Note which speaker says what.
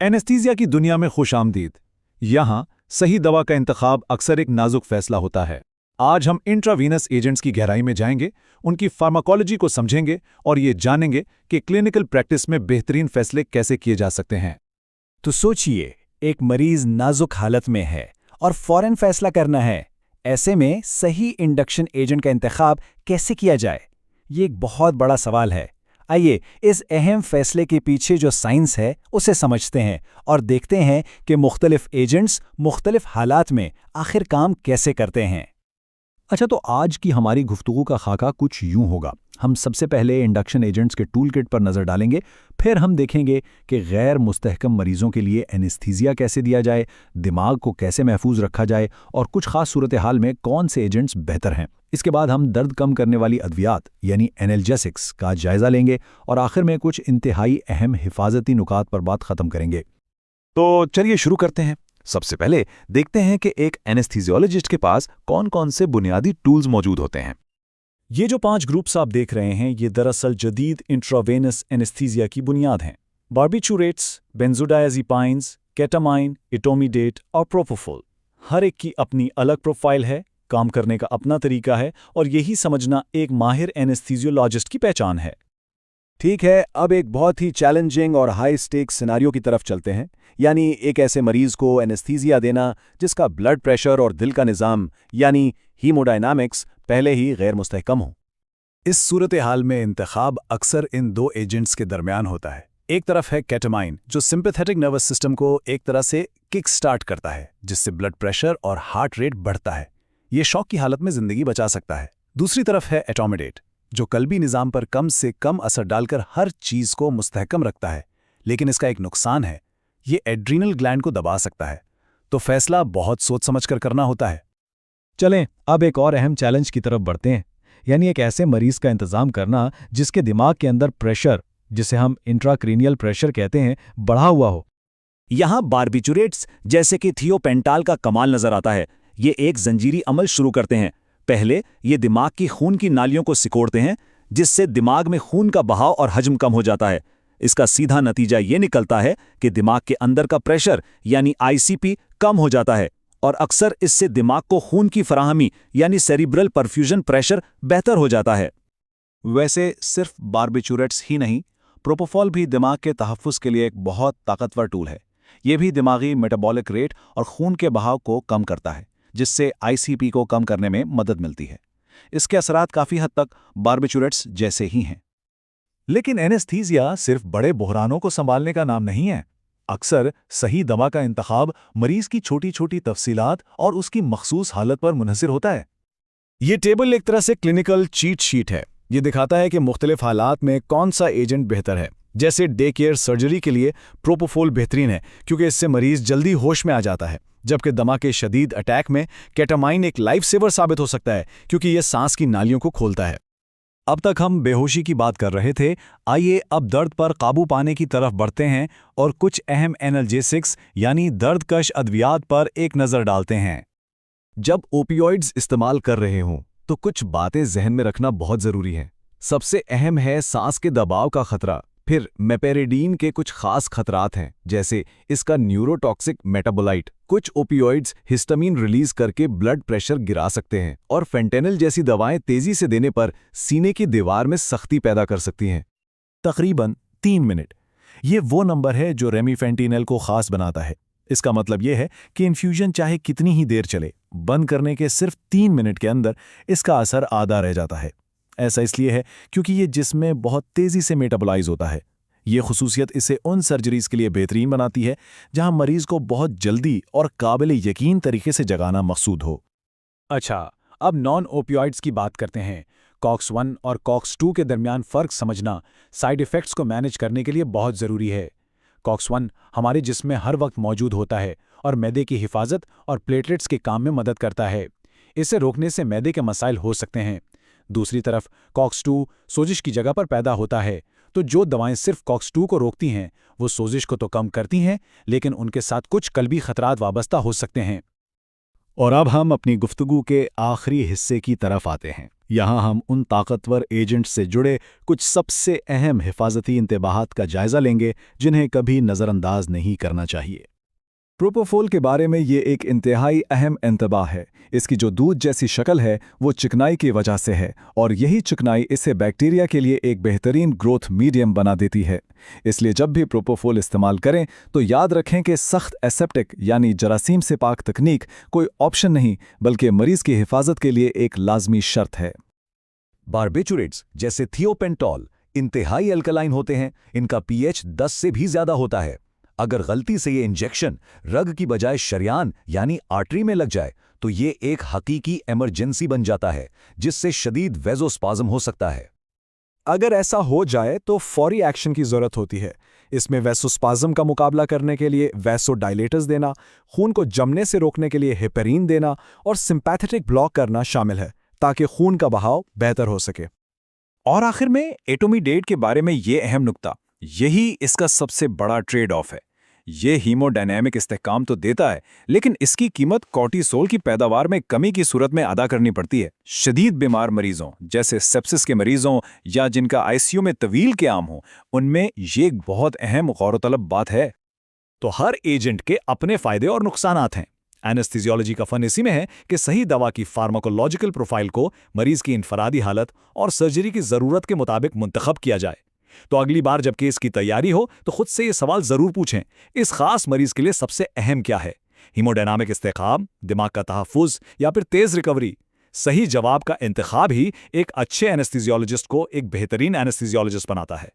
Speaker 1: Anaesthesia की दुनिया में खुशामदीद। यहाँ सही दवा का इंतखाब अक्सर एक नाजुक फैसला होता है। आज हम इंट्रावीनस एजेंट्स की गहराई में जाएंगे, उनकी फार्माकोलॉजी को समझेंगे और ये जानेंगे कि क्लिनिकल प्रैक्टिस में बेहतरीन फैसले कैसे किए जा सकते हैं।
Speaker 2: तो सोचिए, एक मरीज नाजुक हालत में है और फौरन फैसला करना है। ऐसे में सही इंडक्शन एजेंट का इंतखाब कैसे किया जाए, ये एक बहुत बड़ा सवाल है। आइए इस अहम फैसले के पीछे जो साइंस है उसे समझते हैं और देखते हैं कि मुख्तलिफ एजेंट्स मुख्तलिफ हालात में आखिर काम कैसे करते हैं।
Speaker 1: अच्छा, तो आज की हमारी गुफ्तगू का खाका कुछ यूं होगा। हम सबसे पहले इंडक्शन एजेंट्स के टूल किट पर नज़र डालेंगे, फिर हम देखेंगे कि गैर मुस्तहकम मरीजों के लिए एनेस्थीसिया कैसे दिया जाए, दिमाग को कैसे महफूज रखा जाए और कुछ खास सूरत हाल में कौन से एजेंट्स बेहतर हैं। इसके बाद हम दर्द कम करने वाली अद्वियात यानी एनाल्जेसिक्स का जायजा लेंगे और आखिर में कुछ इंतहाई अहम हिफाजती नुकात पर बात खत्म करेंगे। तो चलिए शुरू करते हैं। सबसे पहले देखते हैं कि एक एनेस्थीसियोलॉजिस्ट के पास कौन कौन से बुनियादी टूल्स मौजूद होते हैं।
Speaker 2: ये जो 5 ग्रुप्स आप देख रहे हैं, ये दरअसल जदीद इंट्रावेनस एनेस्थीसिया की बुनियाद हैं। बार्बिचुरेट्स, बेंजोडायाज़ेपाइन्स, केटामाइन, इटोमिडेट और प्रोपोफोल। हर एक की अपनी अलग प्रोफाइल है, काम करने का अपना तरीका है और यही समझना एक माहिर एनेस्थीसियोलॉजिस्ट की पहचान है।
Speaker 3: ठीक है, अब एक बहुत ही चैलेंजिंग और हाई स्टेक सिनारियो की तरफ चलते हैं, यानी एक ऐसे मरीज को एनेस्थीसिया देना जिसका ब्लड प्रेशर और दिल का निज़ाम यानी हीमोडायनामिक्स पहले ही गैर मुस्तहकम हो।
Speaker 2: इस सूरत हाल में इंतखाब अक्सर इन 2 एजेंट्स के दरमियान होता है। एक तरफ है केटामाइन, जो सिंपैथेटिक नर्वस सिस्टम को एक तरह से किक स्टार्ट करता है, जिससे ब्लड प्रेशर और हार्ट रेट बढ़ता है। ये शॉक की हालत में जिंदगी बचा सकता है। दूसरी तरफ है एटोमिडेट, जो कल्बी निज़ाम पर कम से कम असर डालकर हर चीज़ को मुस्तहकम रखता है, लेकिन इसका एक नुकसान है, ये एड्रीनल ग्लैंड को दबा सकता है। तो फैसला बहुत सोच समझकर करना होता है।
Speaker 1: चलें अब एक और अहम चैलेंज की तरफ बढ़ते हैं, यानी एक ऐसे मरीज का इंतजाम करना जिसके दिमाग के अंदर प्रेशर, जिसे हम इंट्राक्रेनियल प्रेशर कहते हैं, बढ़ा हुआ हो।
Speaker 2: यहाँ बार्बिचुरेट्स जैसे कि थियोपेंटाल का कमाल नजर आता है। ये एक जंजीरी अमल शुरू करते हैं। पहले ये दिमाग की खून की नालियों को सिकोड़ते हैं, जिससे दिमाग में खून का बहाव और हजम कम हो जाता है। इसका सीधा नतीजा ये निकलता है कि दिमाग के अंदर का प्रेशर यानी आईसीपी कम हो जाता है और अक्सर इससे दिमाग को खून की फराहमी यानी सेरिब्रल परफ्यूजन प्रेशर बेहतर हो जाता है।
Speaker 1: वैसे सिर्फ बार्बिचुरेट्स ही नहीं, प्रोपोफॉल भी दिमाग के तहफ़्फ़ुज़ के लिए एक बहुत ताकतवर टूल है। ये भी दिमागी मेटाबॉलिक रेट और खून के बहाव को कम करता है, जिससे आईसीपी को कम करने में मदद मिलती है। इसके असरात काफ़ी हद तक बार्बिचुरेट्स जैसे ही हैं। लेकिन एनेस्थीसिया सिर्फ बड़े बहरानों को संभालने का नाम नहीं है। अक्सर सही दवा का इंतखाब मरीज की छोटी छोटी तफसीलात और उसकी मखसूस हालत पर मुनहसिर होता है।
Speaker 2: ये टेबल एक तरह से क्लिनिकल चीट शीट है। ये दिखाता है कि मुख्तलिफ हालात में कौन सा एजेंट बेहतर है। जैसे डे केयर सर्जरी के लिए प्रोपोफोल बेहतरीन है, क्योंकि इससे मरीज जल्दी होश में आ जाता है, जबकि दमा के शदीद अटैक में केटामाइन एक लाइफ सेवर साबित हो सकता है, क्योंकि यह सांस की नालियों को खोलता है।
Speaker 1: अब तक हम बेहोशी की बात कर रहे थे, आइए अब दर्द पर काबू पाने की तरफ बढ़ते हैं और कुछ अहम एनाल्जेसिक्स यानी दर्दकश अद्वियात पर एक नज़र डालते हैं। जब ओपियोइड्स इस्तेमाल कर रहे हों तो कुछ बातें जहन में रखना बहुत ज़रूरी है। सबसे अहम है सांस के दबाव का खतरा। फिर मेपेरिडीन के कुछ खास खतरात हैं, जैसे इसका न्यूरोटॉक्सिक मेटाबोलाइट। कुछ ओपियोइड्स हिस्टामीन रिलीज करके ब्लड प्रेशर गिरा सकते हैं और फेंटेनिल जैसी दवाएं तेजी से देने पर सीने की दीवार में सख्ती पैदा कर सकती हैं।
Speaker 2: तकरीबन 3 मिनट, ये वो नंबर है जो रेमिफेंटेनिल को खास बनाता है। इसका मतलब यह है कि इन्फ्यूजन चाहे कितनी ही देर चले, बंद करने के सिर्फ 3 मिनट के अंदर इसका असर आधा रह जाता है। ऐसा इसलिए है क्योंकि ये जिस्म में बहुत तेज़ी से मेटाबोलाइज होता है। ये खुसूसियत इसे उन सर्जरीज के लिए बेहतरीन बनाती है जहां मरीज को बहुत जल्दी और काबिल यकीन तरीके से जगाना मकसूद हो।
Speaker 4: अच्छा, अब नॉन ओपियोइड्स की बात करते हैं। कॉक्स 1 और कॉक्स 2 के दरमियान फ़र्क समझना साइड इफ़ेक्ट्स को मैनेज करने के लिए बहुत ज़रूरी है। कॉक्स 1 हमारे जिस्म में हर वक्त मौजूद होता है और मैदे की हिफाजत और प्लेटलेट्स के काम में मदद करता है। इसे रोकने से मैदे के मसाइल हो सकते हैं। दूसरी तरफ कॉक्स 2 सोजिश की जगह पर पैदा होता है, तो जो दवाएं सिर्फ कॉक्स 2 को रोकती हैं वो सोजिश को तो कम करती हैं, लेकिन उनके साथ कुछ कल्बी खतरात वाबस्ता हो सकते हैं।
Speaker 2: और अब हम अपनी गुफ्तगू के आखिरी हिस्से की तरफ आते हैं, यहाँ हम उन ताकतवर एजेंट से जुड़े कुछ सबसे अहम हिफाजती इंतबाहात का जायजा लेंगे जिन्हें कभी नज़रअंदाज नहीं करना चाहिए।
Speaker 1: प्रोपोफोल के बारे में ये एक इंतहाई अहम इंतबाह है। इसकी जो दूध जैसी शक्ल है वो चिकनाई की वजह से है और यही चिकनाई इसे बैक्टीरिया के लिए एक बेहतरीन ग्रोथ मीडियम बना देती है। इसलिए जब भी प्रोपोफोल इस्तेमाल करें तो याद रखें कि सख्त एसेप्टिक यानी जरासीम से पाक तकनीक कोई ऑप्शन नहीं बल्कि मरीज की हिफाजत के लिए एक लाजमी शर्त है।
Speaker 3: बारबिचुरेट्स जैसे थियोपेंटॉल इंतहाई अल्कलाइन होते हैं। इनका पीएच 10 से भी ज्यादा होता है। अगर गलती से ये इंजेक्शन रग की बजाय शरियान यानी आर्टरी में लग जाए तो ये एक हकीकी इमरजेंसी बन जाता है, जिससे शदीद वेज़ोस्पाज़म हो सकता है।
Speaker 2: अगर ऐसा हो जाए तो फौरी एक्शन की ज़रूरत होती है। इसमें वेसोस्पाज़म का मुकाबला करने के लिए वैसोडाइलेटर्स देना, खून को जमने से रोकने के लिए हेपेरिन देना और सिंपैथेटिक ब्लॉक करना शामिल है ताकि खून का बहाव बेहतर हो सके।
Speaker 1: और आखिर में एटोमीडेट के बारे में ये अहम नुक्ता, यही इसका सबसे बड़ा ट्रेड ऑफ है। ये हीमोडायनेमिक इस्तेहकाम तो देता है लेकिन इसकी कीमत कॉर्टिसोल की पैदावार में कमी की सूरत में अदा करनी पड़ती है। शदीद बीमार मरीजों जैसे सेप्सिस के मरीजों या जिनका आईसीयू में तवील क़याम हो, उनमें ये एक बहुत अहम गौरतलब बात है।
Speaker 2: तो हर एजेंट के अपने फ़ायदे और नुकसानात हैं। एनेस्थीसियोलॉजी का फन इसी में है कि सही दवा की फार्माकोलॉजिकल प्रोफाइल को मरीज की इनफरादी हालत और सर्जरी की ज़रूरत के मुताबिक मुंतखब किया जाए। तो अगली बार जब केस की तैयारी हो तो खुद से ये सवाल ज़रूर पूछें, इस खास मरीज के लिए सबसे अहम क्या है? हीमोडायनामिक इस्तेहकाम, दिमाग का तहफ़्फ़ुज़ या फिर तेज़ रिकवरी? सही जवाब का इंतखाब ही एक अच्छे एनेस्थीसियोलॉजिस्ट को एक बेहतरीन एनेस्थीसियोलॉजिस्ट बनाता है।